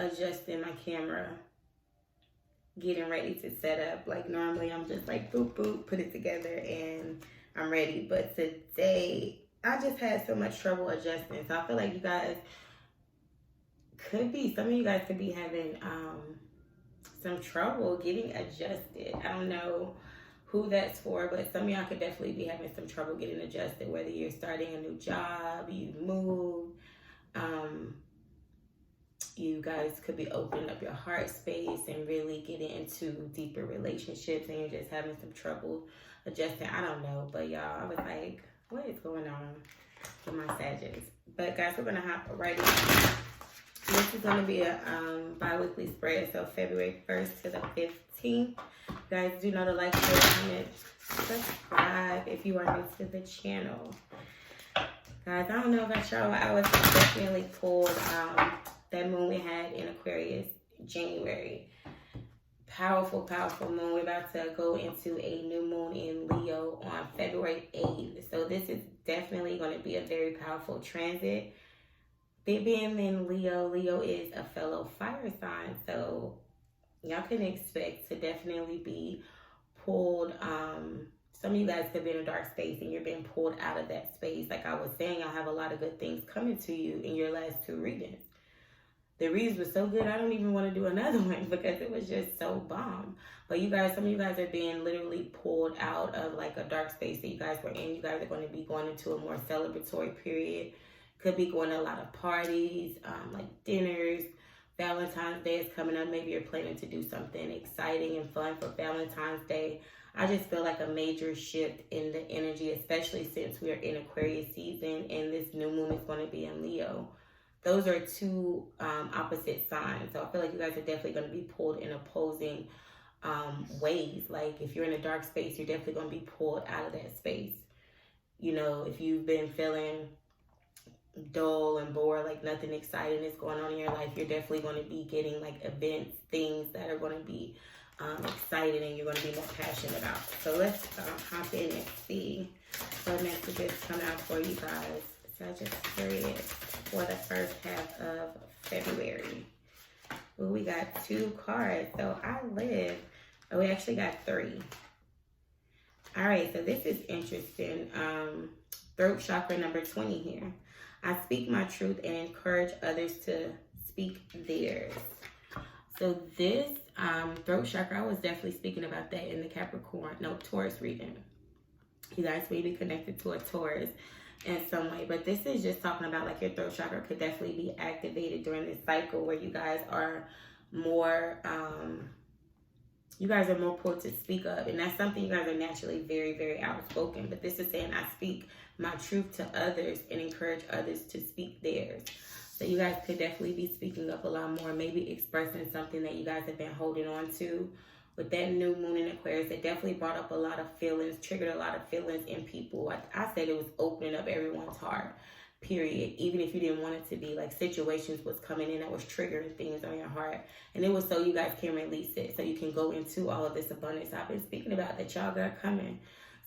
adjusting my camera, getting ready to set up. Like normally I'm just like boop boop, put it together and I'm ready. But today I just had so much trouble adjusting. So I feel like you guys some of you guys could be having some trouble getting adjusted. I don't know who that's for, but some of y'all could definitely be having some trouble getting adjusted, whether you're starting a new job, you moved, you guys could be opening up your heart space and really getting into deeper relationships, and you're just having some trouble adjusting. I don't know, but y'all, I was like, what is going on with my Sagittarius? But guys, we're gonna hop right in. This is gonna be a bi-weekly spread, so February 1st to the 15th. Guys, do know to like, share, comment, subscribe if you are new to the channel. Guys, I don't know about y'all, I was definitely pulled that moon we had in Aquarius, January. Powerful, powerful moon. We're about to go into a new moon in Leo on February 8th. So this is definitely going to be a very powerful transit. Being in Leo, Leo is a fellow fire sign. So y'all can expect to definitely be pulled. Some of you guys could be in a dark space and you're being pulled out of that space. Like I was saying, y'all have a lot of good things coming to you in your last two readings. The reads were so good, I don't even want to do another one because it was just so bomb. But you guys, some of you guys are being literally pulled out of like a dark space that you guys were in. You guys are going to be going into a more celebratory period. Could be going to a lot of parties, like dinners. Valentine's Day is coming up. Maybe you're planning to do something exciting and fun for Valentine's Day. I just feel like a major shift in the energy, especially since we are in Aquarius season and this new moon is going to be in Leo. Those are two opposite signs. So I feel like you guys are definitely going to be pulled in opposing ways. Like if you're in a dark space, you're definitely going to be pulled out of that space. You know, if you've been feeling dull and bored, like nothing exciting is going on in your life, you're definitely going to be getting like events, things that are going to be exciting and you're going to be more passionate about. So let's hop in and see what messages come out for you guys, Sagittarius, for the first half of February. Well, we got two cards. So we actually got three. All right, so this is interesting. Throat chakra number 20 here. I speak my truth and encourage others to speak theirs. So this throat chakra, I was definitely speaking about that in the Taurus reading. You guys may be connected to a Taurus in some way, but this is just talking about like your throat chakra could definitely be activated during this cycle where you guys are more pulled to speak up, and that's something you guys are naturally very, very outspoken. But this is saying I speak my truth to others and encourage others to speak theirs. So you guys could definitely be speaking up a lot more, maybe expressing something that you guys have been holding on to. With that new moon in Aquarius, it definitely brought up a lot of feelings, triggered a lot of feelings in people. I said it was opening up everyone's heart, period. Even if you didn't want it to be, like situations was coming in that was triggering things on your heart. And it was so you guys can release it, so you can go into all of this abundance I've been speaking about that y'all got coming.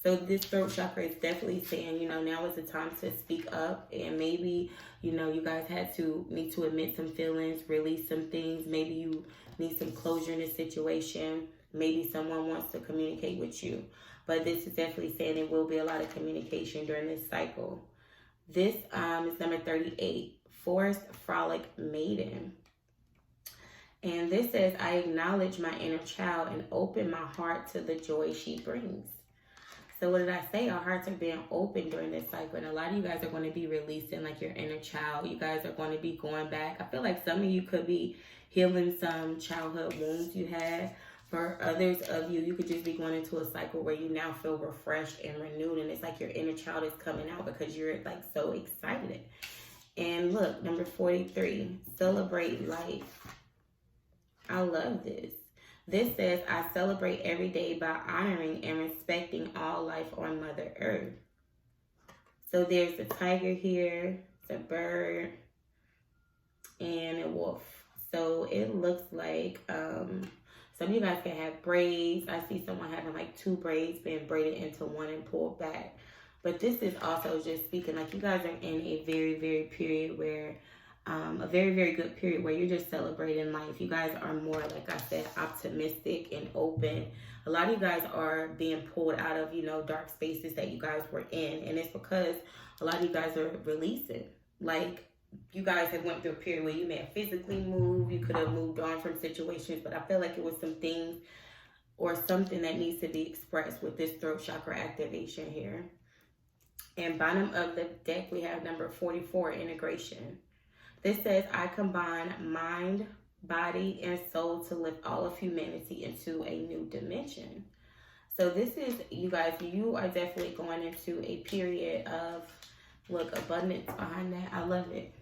So this throat chakra is definitely saying, you know, now is the time to speak up. And maybe, you know, you guys need to admit some feelings, release some things. Maybe you need some closure in this situation. Maybe someone wants to communicate with you. But this is definitely saying there will be a lot of communication during this cycle. This is number 38, Forest Frolic Maiden. And this says, I acknowledge my inner child and open my heart to the joy she brings. So what did I say? Our hearts are being open during this cycle. And a lot of you guys are going to be releasing like your inner child. You guys are going to be going back. I feel like some of you could be healing some childhood wounds you had. For others of you, you could just be going into a cycle where you now feel refreshed and renewed. And it's like your inner child is coming out because you're like so excited. And look, number 43, celebrate life. I love this. This says, I celebrate every day by honoring and respecting all life on Mother Earth. So there's a tiger here, it's a bird, and a wolf. So it looks like some of you guys can have braids. I see someone having like two braids being braided into one and pulled back. But this is also just speaking like you guys are in a very, very period where a very, very good period where you're just celebrating life. You guys are more, like I said, optimistic and open. A lot of you guys are being pulled out of, you know, dark spaces that you guys were in. And it's because a lot of you guys are releasing. Like, you guys have went through a period where you may have physically moved. You could have moved on from situations. But I feel like it was some things or something that needs to be expressed with this throat chakra activation here. And bottom of the deck, we have number 44, integration. This says, I combine mind, body, and soul to lift all of humanity into a new dimension. So this is, you guys, you are definitely going into a period of, look, abundance behind that. I love it.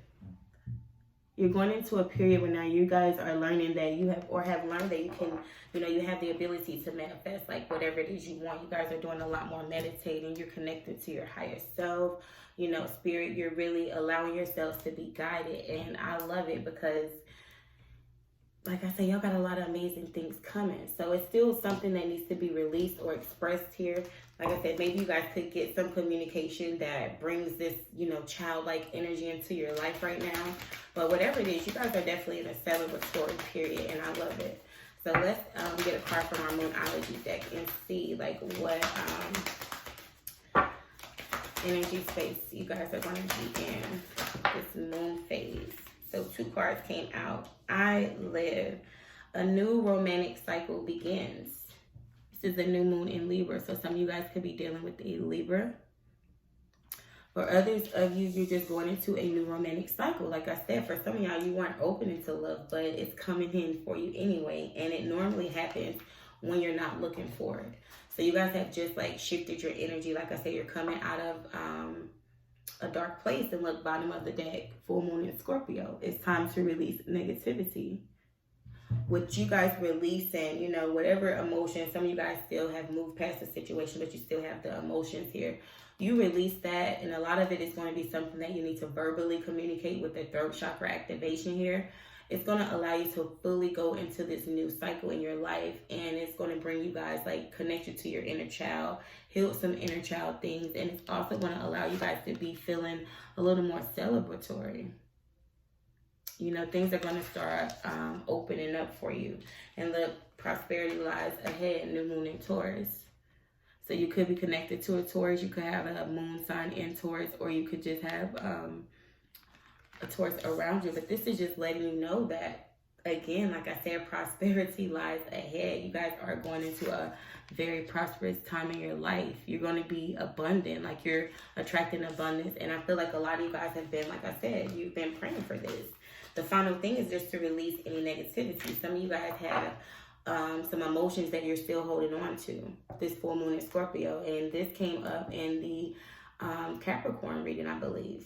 You're going into a period where now you guys are learning that you have, or have learned that you can, you know, you have the ability to manifest like whatever it is you want. You guys are doing a lot more meditating. You're connected to your higher self, you know, spirit. You're really allowing yourselves to be guided. And I love it because, like I say, y'all got a lot of amazing things coming. So it's still something that needs to be released or expressed here. Like I said, maybe you guys could get some communication that brings this, you know, childlike energy into your life right now. But whatever it is, you guys are definitely in a celebratory period, and I love it. So let's get a card from our Moonology deck and see, like, what energy space you guys are going to be in this moon phase. So 2 cards came out. I live. A new romantic cycle begins. This is a new moon in Libra. So some of you guys could be dealing with a Libra. For others of you, you're just going into a new romantic cycle. Like I said, for some of y'all, you weren't open into love, but it's coming in for you anyway. And it normally happens when you're not looking for it. So you guys have just like shifted your energy. Like I said, you're coming out of a dark place. And look, bottom of the deck, full moon in Scorpio. It's time to release negativity. With you guys releasing, you know, whatever emotions, some of you guys still have moved past the situation, but you still have the emotions here. You release that, and a lot of it is going to be something that you need to verbally communicate with the throat chakra activation here. It's going to allow you to fully go into this new cycle in your life, and it's going to bring you guys, like, connect you to your inner child, heal some inner child things, and it's also going to allow you guys to be feeling a little more celebratory. You know, things are going to start opening up for you, and the prosperity lies ahead. New moon in Taurus. So you could be connected to a Taurus. You could have a moon sign in Taurus, or you could just have a Taurus around you. But this is just letting you know that, again, like I said, prosperity lies ahead. You guys are going into a very prosperous time in your life. You're going to be abundant, like you're attracting abundance. And I feel like a lot of you guys have been, like I said, you've been praying for this. The final thing is just to release any negativity. Some of you guys have some emotions that you're still holding on to. This full moon in Scorpio, and this came up in the Capricorn reading, I believe.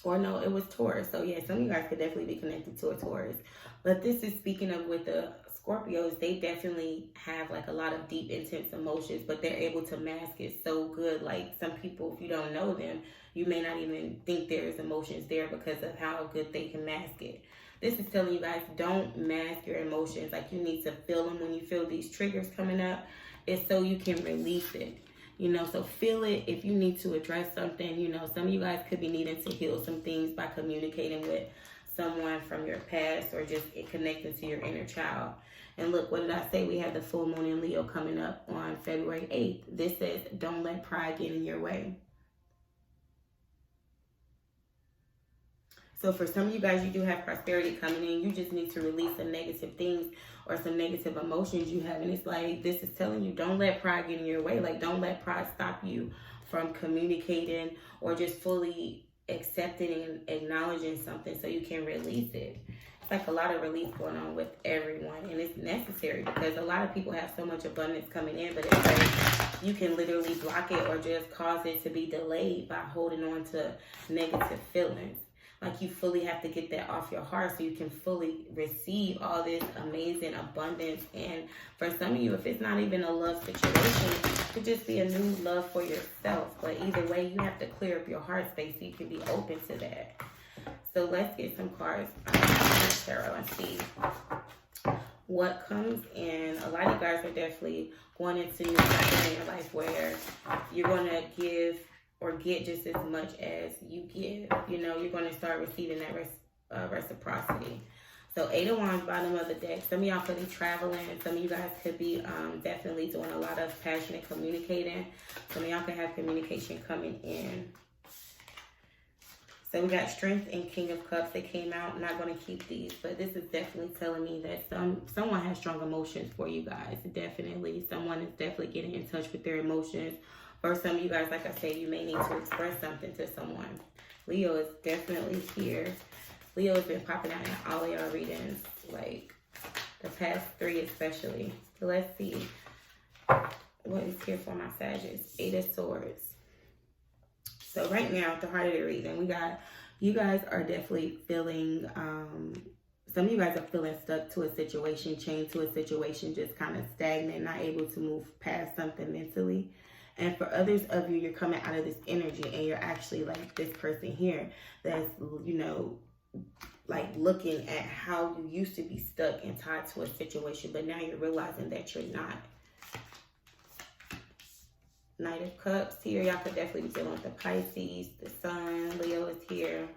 Or no, it was Taurus. So yeah, some of you guys could definitely be connected to a Taurus. But this is speaking of with the Scorpios, they definitely have like a lot of deep, intense emotions, but they're able to mask it so good. Like some people, if you don't know them, you may not even think there's emotions there because of how good they can mask it. This is telling you guys, don't mask your emotions. Like, you need to feel them when you feel these triggers coming up. It's so you can release it. You know, so feel it. If you need to address something, you know, some of you guys could be needing to heal some things by communicating with someone from your past or just connecting to your inner child. And look, what did I say? We have the full moon in Leo coming up on February 8th. This says, don't let pride get in your way. So for some of you guys, you do have prosperity coming in. You just need to release some negative things or some negative emotions you have. And it's like, this is telling you, don't let pride get in your way. Like, don't let pride stop you from communicating or just fully accepting and acknowledging something so you can release it. It's like a lot of release going on with everyone. And it's necessary because a lot of people have so much abundance coming in, but it's like you can literally block it or just cause it to be delayed by holding on to negative feelings. Like, you fully have to get that off your heart so you can fully receive all this amazing abundance. And for some of you, if it's not even a love situation, it could just be a new love for yourself. But either way, you have to clear up your heart space so you can be open to that. So let's get some cards tarot and see what comes in. A lot of you guys are definitely going into new cycles in your life where you're going to give or get just as much as you give. You know, you're going to start receiving that reciprocity. So 8 of Wands, bottom of the deck. Some of y'all could be traveling. Some of you guys could be definitely doing a lot of passionate communicating. Some of y'all could have communication coming in. So we got Strength and King of Cups that came out. I'm not going to keep these, but this is definitely telling me that someone has strong emotions for you guys. Definitely. Someone is definitely getting in touch with their emotions. For some of you guys, like I said, you may need to express something to someone. Leo is definitely here. Leo has been popping out in all of y'all readings, like the past 3 especially. So let's see what is here for my Sagittarius. 8 of Swords. So right now, at the heart of the reading, we got, you guys are definitely feeling, some of you guys are feeling stuck to a situation, chained to a situation, just kind of stagnant, not able to move past something mentally. And for others of you, you're coming out of this energy and you're actually like this person here that's, you know, like looking at how you used to be stuck and tied to a situation, but now you're realizing that you're not. Knight of Cups here. Y'all could definitely be dealing with the Pisces, the Sun, Leo is here,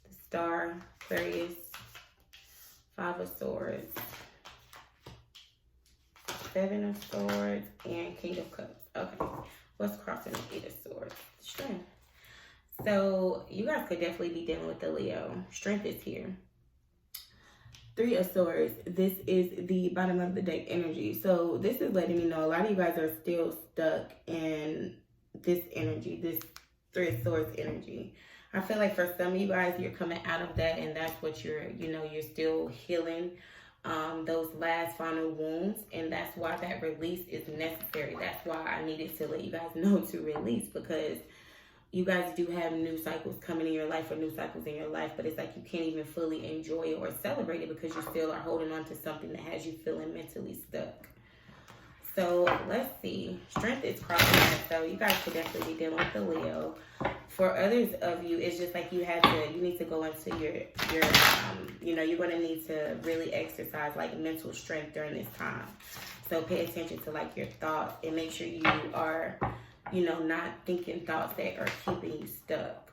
the Star, Aquarius, 5 of Swords, 7 of Swords, and King of Cups. Okay, what's crossing the 8 of Swords? Strength. So you guys could definitely be dealing with the Leo. Strength is here. 3 of Swords. This is the bottom of the deck energy. So this is letting me know a lot of you guys are still stuck in this energy, this 3 of Swords energy. I feel like for some of you guys, you're coming out of that, and that's what you're, you know, you're still healing those last final wounds, and that's why that release is necessary. That's why I needed to let you guys know to release, because you guys do have new cycles coming in your life, or new cycles in your life, but it's like you can't even fully enjoy it or celebrate it because you still are holding on to something that has you feeling mentally stuck. So let's see. Strength is crossing that. So you guys could definitely be dealing with the Leo. For others of you, it's just like you need to go into your you know, you're going to need to really exercise like mental strength during this time. So pay attention to like your thoughts and make sure you are, you know, not thinking thoughts that are keeping you stuck.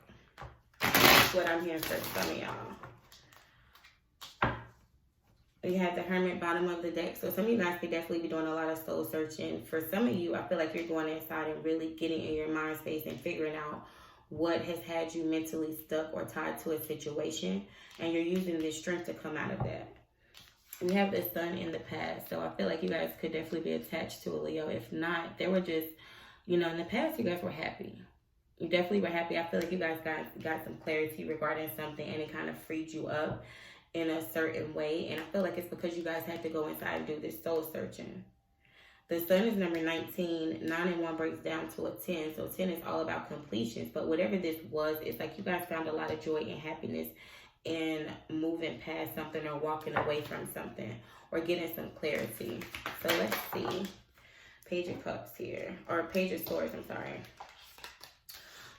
That's what I'm hearing for some of y'all. You have the Hermit, bottom of the deck. So some of you guys could definitely be doing a lot of soul searching. For some of you, I feel like you're going inside and really getting in your mind space and figuring out what has had you mentally stuck or tied to a situation. And you're using this strength to come out of that. We have the Sun in the past. So I feel like you guys could definitely be attached to a Leo. If not, they were just, you know, in the past, you guys were happy. You definitely were happy. I feel like you guys got some clarity regarding something, and it kind of freed you up in a certain way. And I feel like it's because you guys had to go inside and do this soul searching. The Sun is number 19. 9 and 1 breaks down to a 10. So 10 is all about completions. But whatever this was, it's like you guys found a lot of joy and happiness in moving past something or walking away from something or getting some clarity. So let's see. Page of Cups here, or Page of Swords, I'm sorry.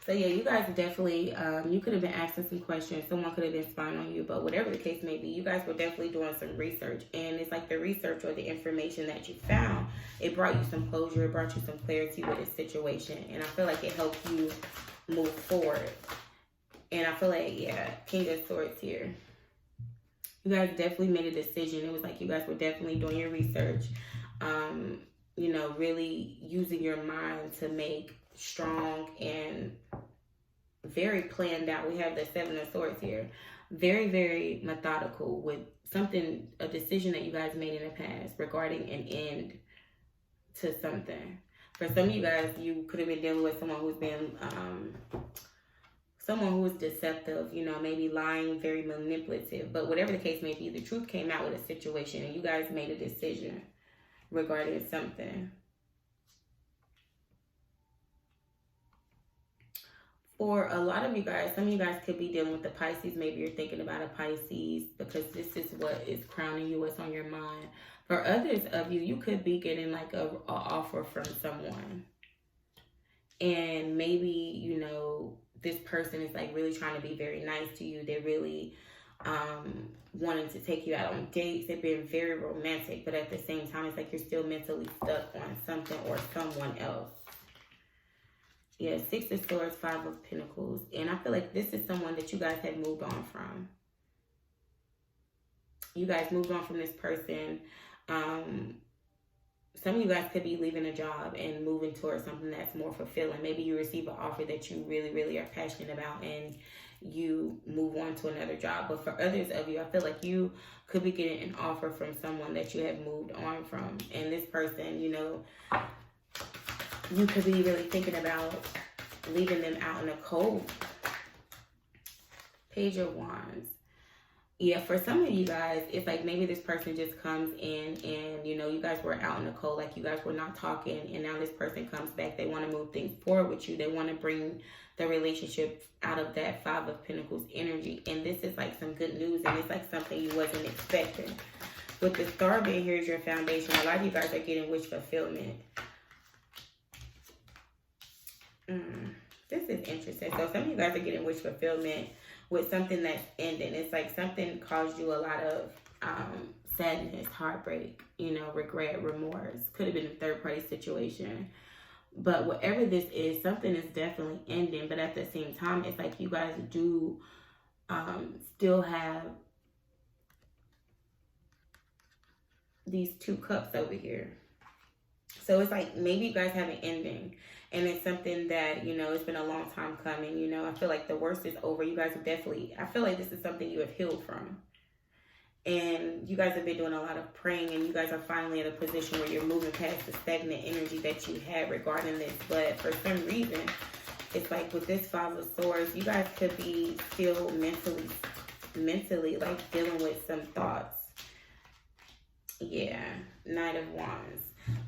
So yeah, you guys definitely, you could have been asking some questions. Someone could have been spying on you, but whatever the case may be, you guys were definitely doing some research. And it's like the research or the information that you found, it brought you some closure, it brought you some clarity with this situation. And I feel like it helped you move forward. And I feel like, yeah, King of Swords here. You guys definitely made a decision. It was like you guys were definitely doing your research. You know, really using your mind to make strong and very planned out. We have the 7 of Swords here. Very, very methodical with something, a decision that you guys made in the past regarding an end to something. For some of you guys, you could have been dealing with someone who's been, someone who is deceptive, you know, maybe lying, very manipulative. But whatever the case may be, the truth came out with a situation and you guys made a decision regarding something. For a lot of you guys, some of you guys could be dealing with the Pisces. Maybe you're thinking about a Pisces because this is what is crowning you, what's on your mind. For others of you, you could be getting like a offer from someone. And maybe, you know, this person is like really trying to be very nice to you. They're really wanting to take you out on dates. They've been very romantic, but at the same time, it's like you're still mentally stuck on something or someone else. Yeah, Six of Swords, Five of Pentacles. And I feel like this is someone that you guys have moved on from. You guys moved on from this person. Some of you guys could be leaving a job and moving towards something that's more fulfilling. Maybe you receive an offer that you really, really are passionate about and you move on to another job. But for others of you, I feel like you could be getting an offer from someone that you have moved on from. And this person, you know, you could be really thinking about leaving them out in the cold. Page of Wands. Yeah, for some of you guys, it's like maybe this person just comes in and, you know, you guys were out in the cold, like you guys were not talking, and now this person comes back. They want to move things forward with you. They want to bring the relationship out of that Five of Pentacles energy. And this is like some good news, and it's like something you wasn't expecting. With the Star being here's your foundation, a lot of you guys are getting wish fulfillment. This is interesting. So some of you guys are getting wish fulfillment with something that's ending. It's like something caused you a lot of sadness, heartbreak, you know, regret, remorse. Could have been a third-party situation. But whatever this is, something is definitely ending. But at the same time, it's like you guys do still have these two cups over here. So it's like maybe you guys have an ending. And it's something that, you know, it's been a long time coming. You know, I feel like the worst is over. You guys are definitely, I feel like this is something you have healed from. And you guys have been doing a lot of praying. And you guys are finally in a position where you're moving past the stagnant energy that you had regarding this. But for some reason, it's like with this Five of Swords, you guys could be still mentally like dealing with some thoughts. Yeah, Knight of Wands.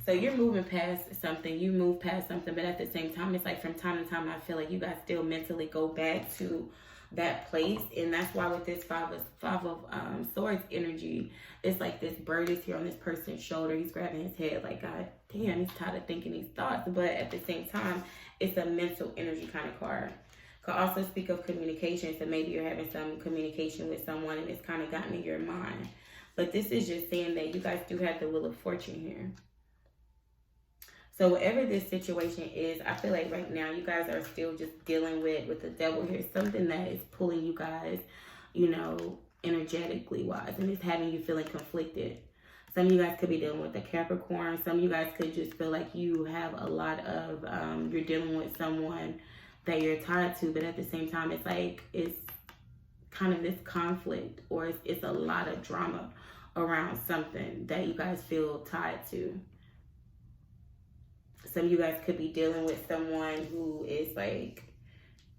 So you're moving past something, you move past something, but at the same time, it's like from time to time, I feel like you guys still mentally go back to that place. And that's why with this Five of Swords energy, it's like this bird is here on this person's shoulder. He's grabbing his head like, God damn, he's tired of thinking these thoughts. But at the same time, it's a mental energy kind of card. Could also speak of communication. So maybe you're having some communication with someone and it's kind of gotten in your mind. But this is just saying that you guys do have the Wheel of Fortune here. So whatever this situation is, I feel like right now you guys are still just dealing with the Devil here. Something that is pulling you guys, you know, energetically wise. And it's having you feeling conflicted. Some of you guys could be dealing with the Capricorn. Some of you guys could just feel like you have a lot of, you're dealing with someone that you're tied to. But at the same time, it's like, it's kind of this conflict. Or it's a lot of drama around something that you guys feel tied to. Some of you guys could be dealing with someone who is like,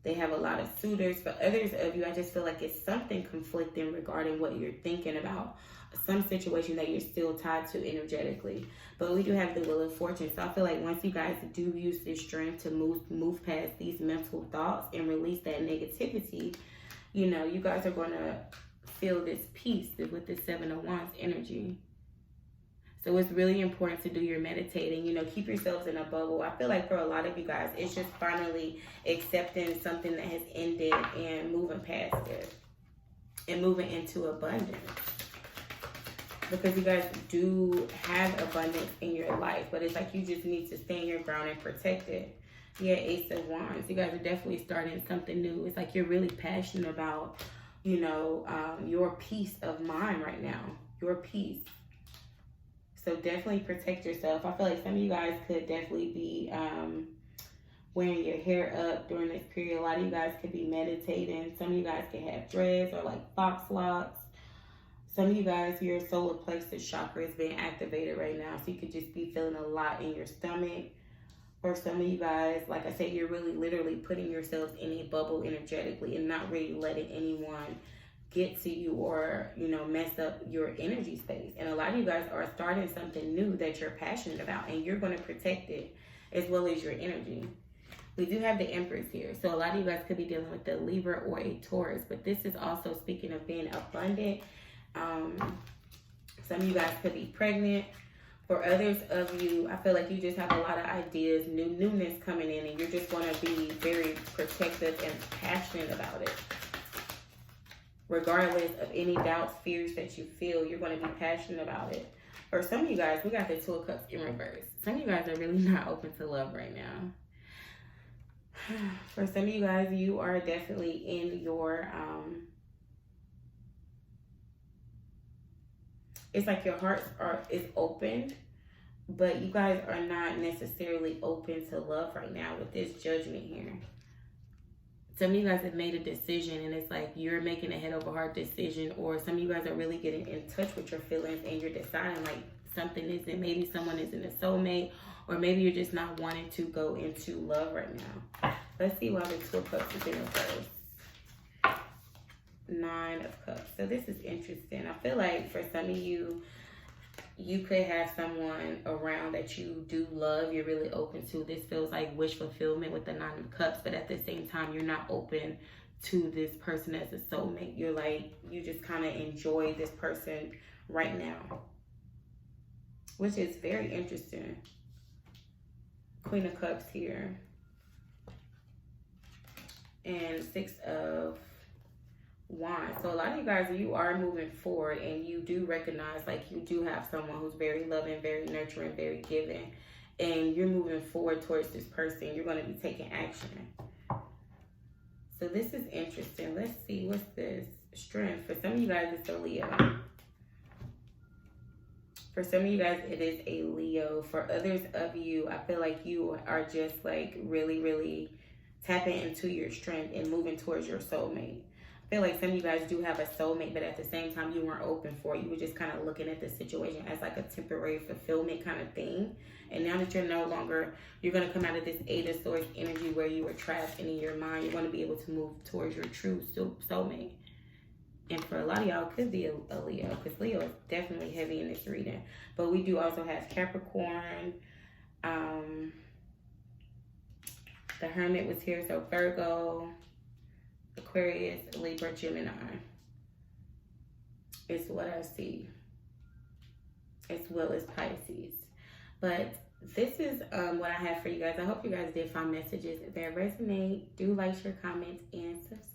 they have a lot of suitors. For others of you, I just feel like it's something conflicting regarding what you're thinking about. Some situation that you're still tied to energetically. But we do have the Wheel of Fortune. So I feel like once you guys do use this strength to move past these mental thoughts and release that negativity, you know, you guys are going to feel this peace with the Seven of Wands energy. So it's really important to do your meditating, you know, keep yourselves in a bubble. I feel like for a lot of you guys, it's just finally accepting something that has ended and moving past it and moving into abundance. Because you guys do have abundance in your life, but it's like you just need to stand your ground and protect it. Yeah, Ace of Wands. You guys are definitely starting something new. It's like you're really passionate about, you know, your peace of mind right now. Your peace. So definitely protect yourself. I feel like some of you guys could definitely be wearing your hair up during this period. A lot of you guys could be meditating. Some of you guys could have dreads or like fox locks. Some of you guys, your solar plexus chakra is being activated right now. So you could just be feeling a lot in your stomach. Or some of you guys, like I said, you're really literally putting yourselves in a bubble energetically and not really letting anyone get to you or, you know, mess up your energy space. And a lot of you guys are starting something new that you're passionate about, and you're going to protect it as well as your energy. We do have the Empress here. So a lot of you guys could be dealing with the Libra or a Taurus, but this is also speaking of being abundant. Some of you guys could be pregnant. For others of you, I feel like you just have a lot of ideas, newness coming in, and you're just going to be very protective and passionate about it. Regardless of any doubts, fears that you feel, you're going to be passionate about it. For some of you guys, we got the Two of Cups in reverse. Some of you guys are really not open to love right now. For some of you guys, you are definitely in your, it's like your heart is open, but you guys are not necessarily open to love right now with this Judgment here. Some of you guys have made a decision, and it's like you're making a head over heart decision, or some of you guys are really getting in touch with your feelings, and you're deciding like something isn't, maybe someone isn't a soulmate, or maybe you're just not wanting to go into love right now. Let's see why the Two of Cups is in reverse. 9 of Cups. So this is interesting. I feel like for some of you, you could have someone around that you do love, you're really open to. This feels like wish fulfillment with the 9 of Cups, but at the same time, you're not open to this person as a soulmate. You're like, you just kind of enjoy this person right now, which is very interesting. Queen of Cups here. And 6 of Wands. So a lot of you guys, you are moving forward, and you do recognize like you do have someone who's very loving, very nurturing, very giving, and you're moving forward towards this person. You're going to be taking action. So this is interesting. Let's see, what's this? Strength. For some of you guys, it's a Leo. For some of you guys, it is a Leo. For others of you, I feel like you are just like really, really tapping into your strength and moving towards your soulmate. I feel like some of you guys do have a soulmate, but at the same time, you weren't open for it. You were just kind of looking at the situation as like a temporary fulfillment kind of thing. And now that you're no longer, you're going to come out of this 8 of Swords energy where you were trapped, and in your mind, you're going to be able to move towards your true soulmate. And for a lot of y'all, it could be a Leo, because Leo is definitely heavy in this reading. But we do also have Capricorn. The Hermit was here, so Virgo, Aquarius, Libra, Gemini is what I see, as well as Pisces. But this is what I have for you guys. I hope you guys did find messages that resonate. Do like, share, comment, and subscribe.